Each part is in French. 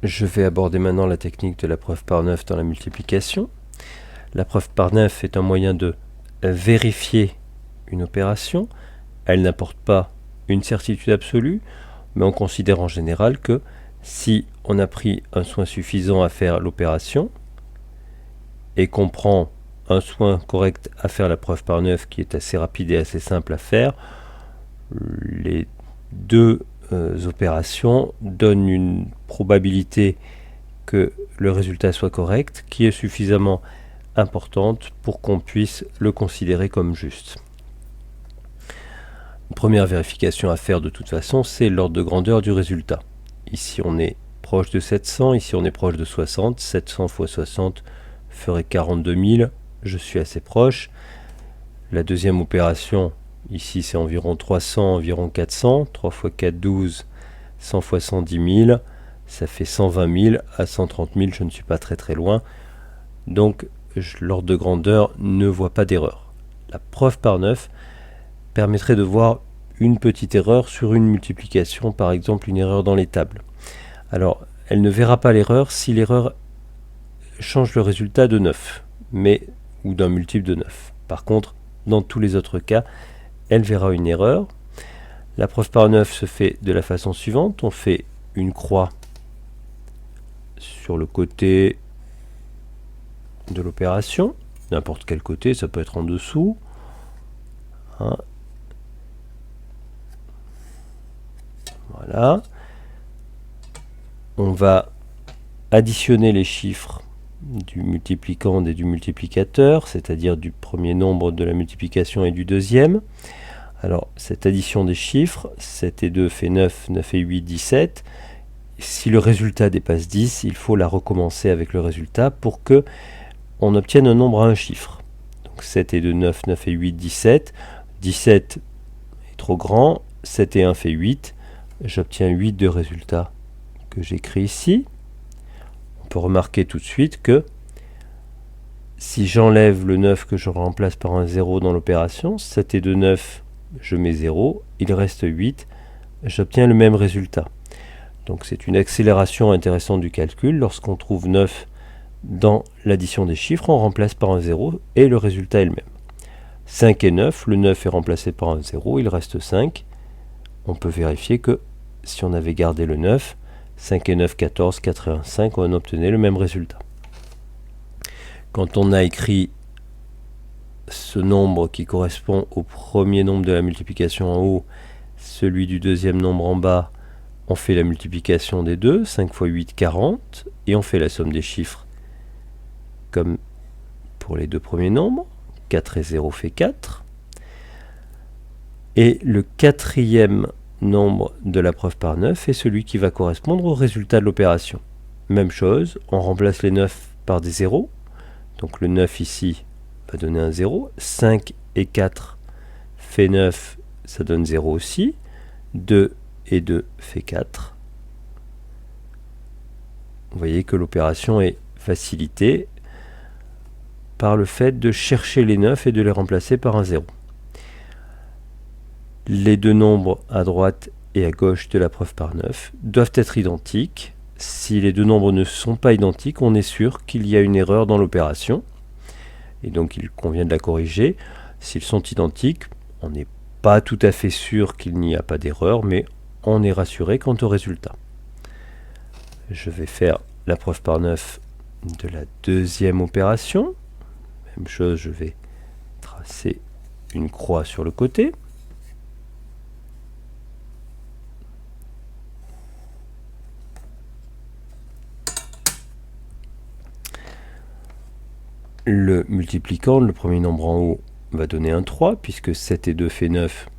Je vais aborder maintenant la technique de la preuve par 9 dans la multiplication. La preuve par 9 est un moyen de vérifier une opération. Elle n'apporte pas une certitude absolue, mais on considère en général que si on a pris un soin suffisant à faire l'opération et qu'on prend un soin correct à faire la preuve par 9 qui est assez rapide et assez simple à faire, les deux opérations donnent une probabilité que le résultat soit correct qui est suffisamment importante pour qu'on puisse le considérer comme juste. Une première vérification à faire de toute façon, c'est l'ordre de grandeur du résultat. Ici on est proche de 700, ici on est proche de 60. 700 fois 60 ferait 42 000, je suis assez proche. La deuxième opération, ici c'est environ 300, environ 400. 3 fois 4, 12, 100 fois 100, 10 000. Ça fait 120 000, à 130 000 je ne suis pas très loin. Donc l'ordre de grandeur ne voit pas d'erreur. La preuve par 9 permettrait de voir une petite erreur sur une multiplication, par exemple une erreur dans les tables. Alors, elle ne verra pas l'erreur si l'erreur change le résultat de 9, ou d'un multiple de 9. Par contre, dans tous les autres cas, elle verra une erreur. La preuve par 9 se fait de la façon suivante. On fait une croix sur le côté de l'opération, n'importe quel côté, ça peut être en dessous. Voilà. On va additionner les chiffres du multiplicand et du multiplicateur, c'est-à-dire du premier nombre de la multiplication et du deuxième. Alors, cette addition des chiffres, 7 et 2 fait 9, 9 et 8, 17. Si le résultat dépasse 10, il faut la recommencer avec le résultat pour que on obtienne un nombre à un chiffre. Donc 7 et 2, 9, 9 et 8, 17. 17 est trop grand, 7 et 1 fait 8. J'obtiens 8 de résultats que j'écris ici. On peut remarquer tout de suite que si j'enlève le 9 que je remplace par un 0 dans l'opération, 7 et 2, 9, je mets 0, il reste 8, j'obtiens le même résultat. Donc c'est une accélération intéressante du calcul. Lorsqu'on trouve 9 dans l'addition des chiffres, on remplace par un 0 et le résultat est le même. 5 et 9, le 9 est remplacé par un 0, il reste 5. On peut vérifier que si on avait gardé le 9, 5 et 9, 14, 4 et 1, 5, on obtenait le même résultat. Quand on a écrit ce nombre qui correspond au premier nombre de la multiplication en haut, celui du deuxième nombre en bas, on fait la multiplication des deux, 5 fois 8, 40, et on fait la somme des chiffres comme pour les deux premiers nombres. 4 et 0 fait 4. Et le quatrième nombre de la preuve par 9 est celui qui va correspondre au résultat de l'opération. Même chose, on remplace les 9 par des 0. Donc le 9 ici va donner un 0. 5 et 4 fait 9, ça donne 0 aussi. 2 et 2 fait 4. Vous voyez que l'opération est facilitée par le fait de chercher les 9 et de les remplacer par un 0. Les deux nombres à droite et à gauche de la preuve par 9 doivent être identiques. Si les deux nombres ne sont pas identiques, on est sûr qu'il y a une erreur dans l'opération. Et donc il convient de la corriger. S'ils sont identiques, on n'est pas tout à fait sûr qu'il n'y a pas d'erreur, mais on est rassuré quant au résultat. Je vais faire la preuve par 9 de la deuxième opération. Même chose, je vais tracer une croix sur le côté. Le multiplicand, le premier nombre en haut, va donner un 3, puisque 7 et 2 fait 9.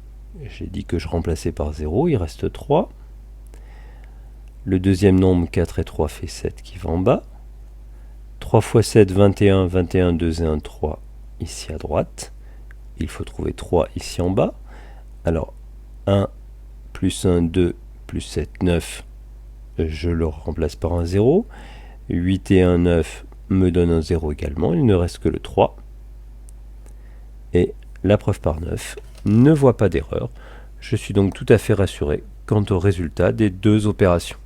J'ai dit que je remplaçais par 0, il reste 3. Le deuxième nombre, 4 et 3 fait 7, qui va en bas. 3 fois 7, 21, 21, 2 et 1, 3, ici à droite. Il faut trouver 3 ici en bas. Alors, 1 plus 1, 2, plus 7, 9, je le remplace par un 0. 8 et 1, 9 me donne un 0 également. Il ne reste que le 3. Et la preuve par 9 ne voit pas d'erreur. Je suis donc tout à fait rassuré quant au résultat des deux opérations.